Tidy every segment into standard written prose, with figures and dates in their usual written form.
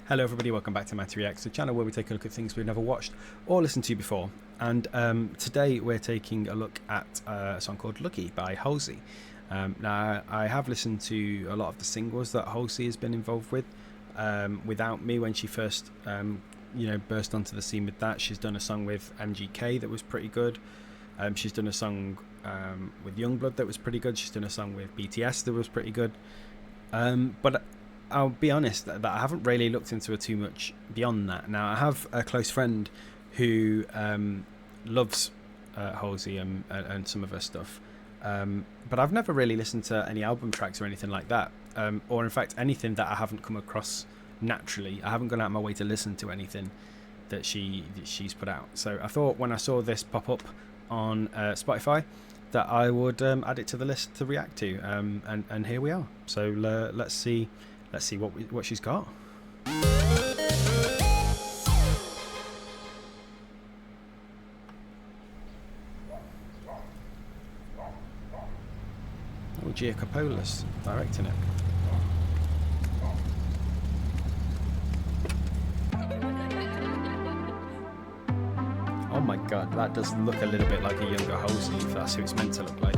Hello everybody, welcome back to Matty Reacts, the channel where we take a look at things we've never watched or listened to before. And today we're taking a look at a song called Lucky by Halsey. Now I have listened to a lot of the singles that Halsey has been involved with. Without Me, when she first burst onto the scene with that, she's done a song with MGK that was pretty good. She's done a song with Youngblood that was pretty good. She's done a song with BTS that was pretty good. But I'll be honest that I haven't really looked into it too much beyond that. Now, I have a close friend who loves Halsey and some of her stuff, but I've never really listened to any album tracks or anything like that, or in fact anything that I haven't come across naturally. I haven't gone out of my way to listen to anything that she's put out. So I thought when I saw this pop up on Spotify that I would add it to the list to react to, and here we are. So let's see what she's got. Oh, Giacopoulos directing it. Oh my god, that does look a little bit like a younger Halsey, if that's who it's meant to look like.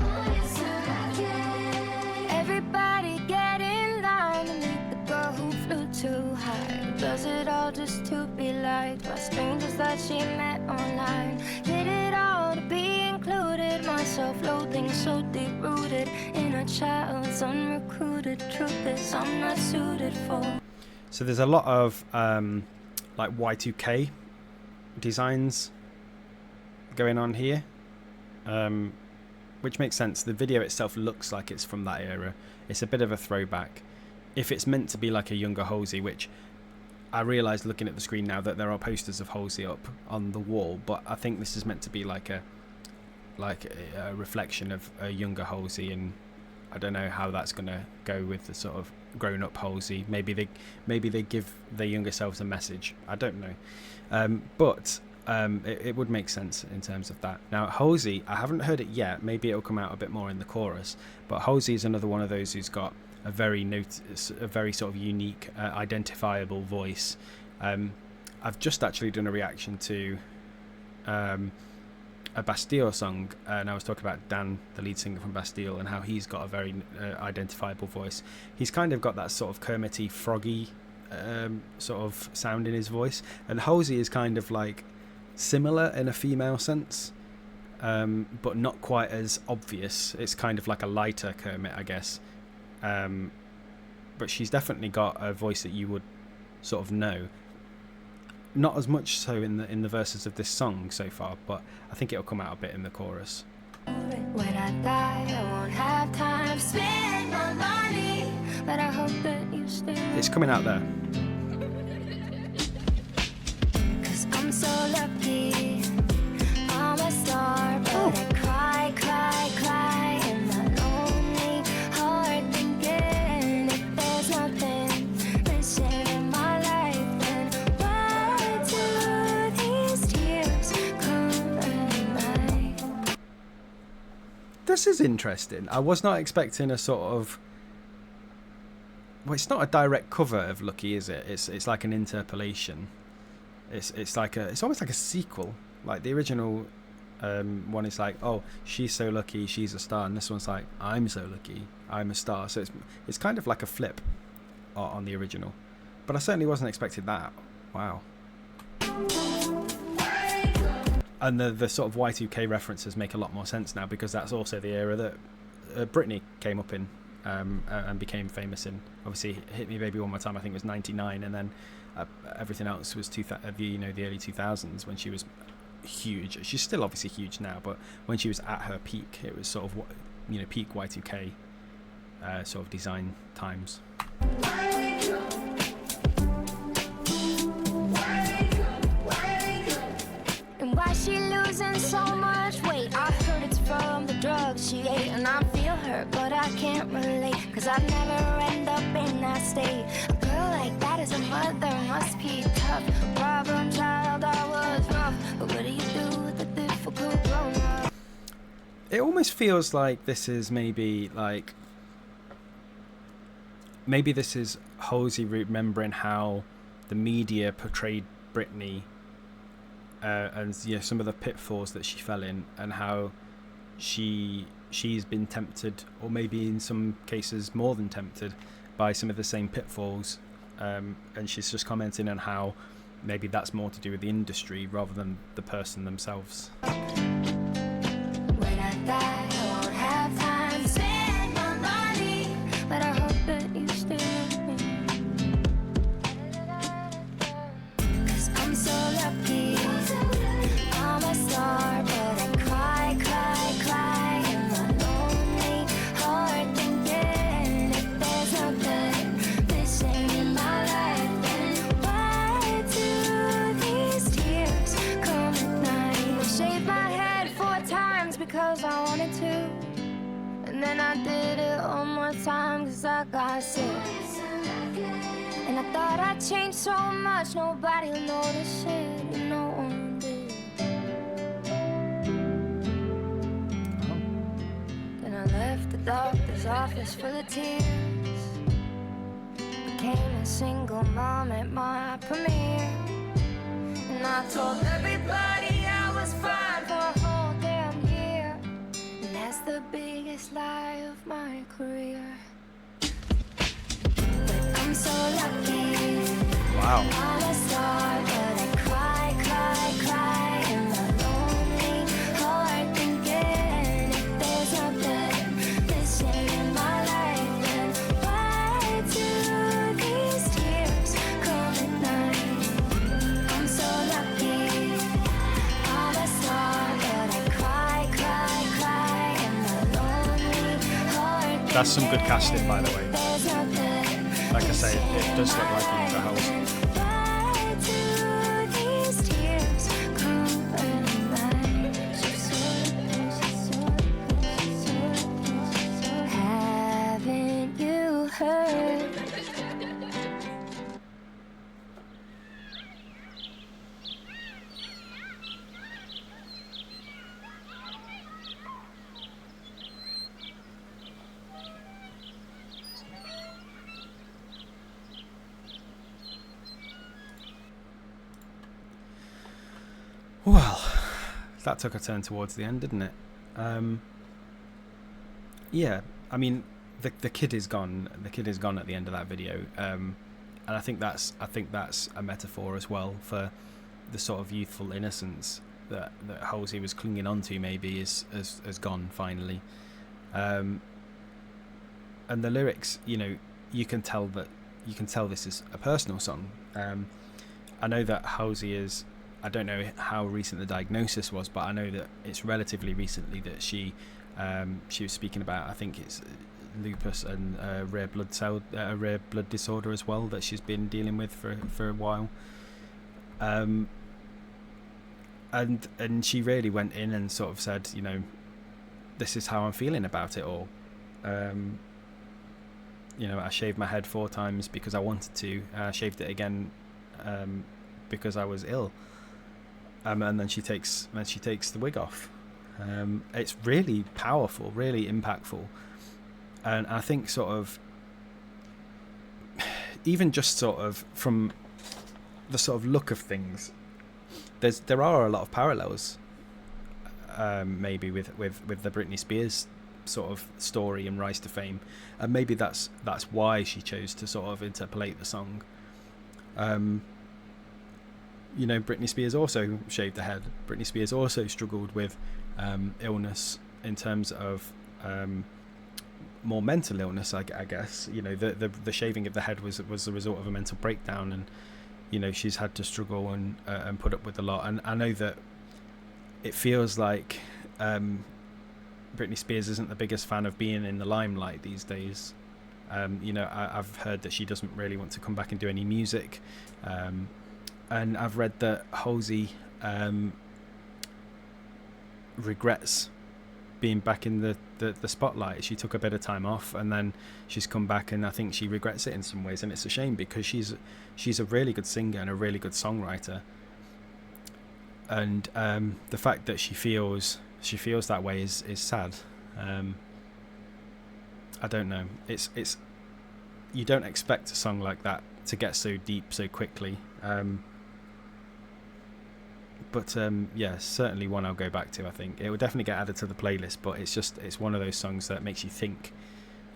Everybody get in line and meet the girl who flew too high. Does it all just to be liked by strangers that she met online. Did it all to be included, my self-loathing so deep-rooted in a child's unrecruited. Truth is I'm not suited for. So there's a lot of like Y2K designs going on here, which makes sense. The video itself looks like it's from that era. It's a bit of a throwback. If it's meant to be like a younger Halsey, which I realise looking at the screen now that there are posters of Halsey up on the wall, but I think this is meant to be like a reflection of a younger Halsey, and I don't know how that's gonna go with the sort of grown-up Halsey. Maybe they give their younger selves a message. I don't know, but it would make sense in terms of that. Now, Halsey, I haven't heard it yet. Maybe it'll come out a bit more in the chorus. But Halsey is another one of those who's got a very sort of unique, identifiable voice. I've just actually done a reaction to a Bastille song, and I was talking about Dan, the lead singer from Bastille, and how he's got a very identifiable voice. He's kind of got that sort of Kermity, froggy sort of sound in his voice, and Halsey is kind of like similar in a female sense, but not quite as obvious. It's kind of like a lighter Kermit, I guess, but she's definitely got a voice that you would sort of know. Not as much so in the verses of this song so far, but I think it'll come out a bit in the chorus. When I die, I won't have time to spend my money, but I hope that you stay. It's coming out there. I'm so lucky, I'm a star, but I cry in my lonely heart, thinking if there's nothing missing in my life, then why do these tears come at night? This is interesting. I was not expecting a sort of... Well, it's not a direct cover of Lucky, is it? It's like an interpolation. It's like it's almost like a sequel. Like the original one is like, oh, she's so lucky, she's a star, and this one's like, I'm so lucky, I'm a star. So it's kind of like a flip on the original, but I certainly wasn't expecting that. Wow. And the sort of Y2K references make a lot more sense now, because that's also the era that Britney came up in and became famous in. Obviously, Hit Me Baby One More Time, I think, was 99, and then everything else was the early 2000s, when she was huge. She's still obviously huge now, but when she was at her peak, it was sort of peak Y2K sort of design times. And why she losing so much weight? I heard it's from the drugs she ate, and I feel hurt, but I can't relate, cause I never end up in that state. A girl like that is a mother, must be tough. Problem child, I was rough, but what do you do with the difficult grown up? It almost feels like this is maybe this is Halsey remembering how the media portrayed Britney, and some of the pitfalls that she fell in, and how she's been tempted, or maybe in some cases more than tempted, by some of the same pitfalls, and she's just commenting on how maybe that's more to do with the industry rather than the person themselves. When I die, I won't have time to spend my money, but I hope that you stay with me. 'Cause I'm so lucky, I'm a star, but I cry, cry, cry in my lonely heart, thinking if there's nothing missing in my life, then why do these tears come at night? I shaved my head 4 times because I wanted to, and then I did it one more time cause I got sick. And I thought I'd changed so much, nobody will notice it, and no one did. Then I left the doctor's office full of tears, became a single mom at my premiere, and I told everybody I was fine for a whole damn year, and that's the biggest lie of my career. But I'm so lucky, Wow. I'm a star, but I cry, cry, cry in my lonely heart, thinking if there's nothing missing in my life, then why do these tears come at night? I'm so lucky, I'm a star, but I cry, cry, cry in my lonely heart. That's some good casting, by the way. There's nothing. Like I say, it does look like he's a house. Why do these tears come at night? Haven't you heard? Well, that took a turn towards the end, didn't it? Yeah, I mean, the kid is gone. The kid is gone at the end of that video, and I think that's a metaphor as well for the sort of youthful innocence that Halsey was clinging on to. Maybe is gone finally, and the lyrics. You can tell this is a personal song. I know that Halsey is. I don't know how recent the diagnosis was, but I know that it's relatively recently that she was speaking about. I think it's lupus and rare blood disorder as well that she's been dealing with for a while. And she really went in and sort of said, this is how I'm feeling about it all. I shaved my head 4 times because I wanted to. I shaved it again because I was ill. And then she takes the wig off. It's really powerful, really impactful, and I think sort of even just sort of from the sort of look of things, there are a lot of parallels, maybe with the Britney Spears sort of story and rise to fame, and maybe that's why she chose to sort of interpolate the song. Britney Spears also shaved her head. Britney Spears also struggled with illness in terms of more mental illness, I guess. The shaving of the head was the result of a mental breakdown, and she's had to struggle and put up with a lot. And I know that it feels like Britney Spears isn't the biggest fan of being in the limelight these days. I've heard that she doesn't really want to come back and do any music. And I've read that Halsey regrets being back in the spotlight. She took a bit of time off, and then she's come back, and I think she regrets it in some ways. And it's a shame because she's a really good singer and a really good songwriter. And the fact that she feels that way is sad. I don't know. It's you don't expect a song like that to get so deep so quickly. But yeah, certainly one I'll go back to. I think it will definitely get added to the playlist, but it's one of those songs that makes you think,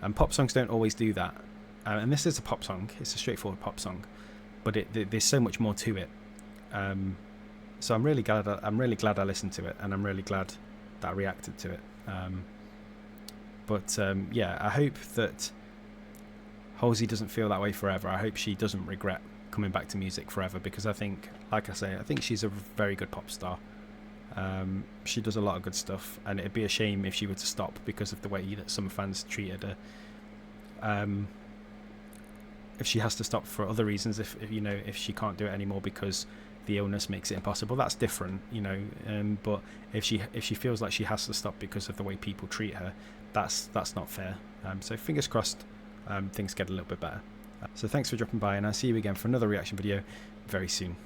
and pop songs don't always do that. And this is a pop song, it's a straightforward pop song, but there's so much more to it. So I'm really glad I listened to it, and I'm really glad that I reacted to it. But yeah, I hope that Halsey doesn't feel that way forever. I hope she doesn't regret coming back to music forever, because I think, like I say, I think she's a very good pop star. She does a lot of good stuff, and it'd be a shame if she were to stop because of the way that some fans treated her. If she has to stop for other reasons, if she can't do it anymore because the illness makes it impossible, that's different, but if she feels like she has to stop because of the way people treat her, that's not fair. So fingers crossed things get a little bit better. So thanks for dropping by, and I'll see you again for another reaction video very soon.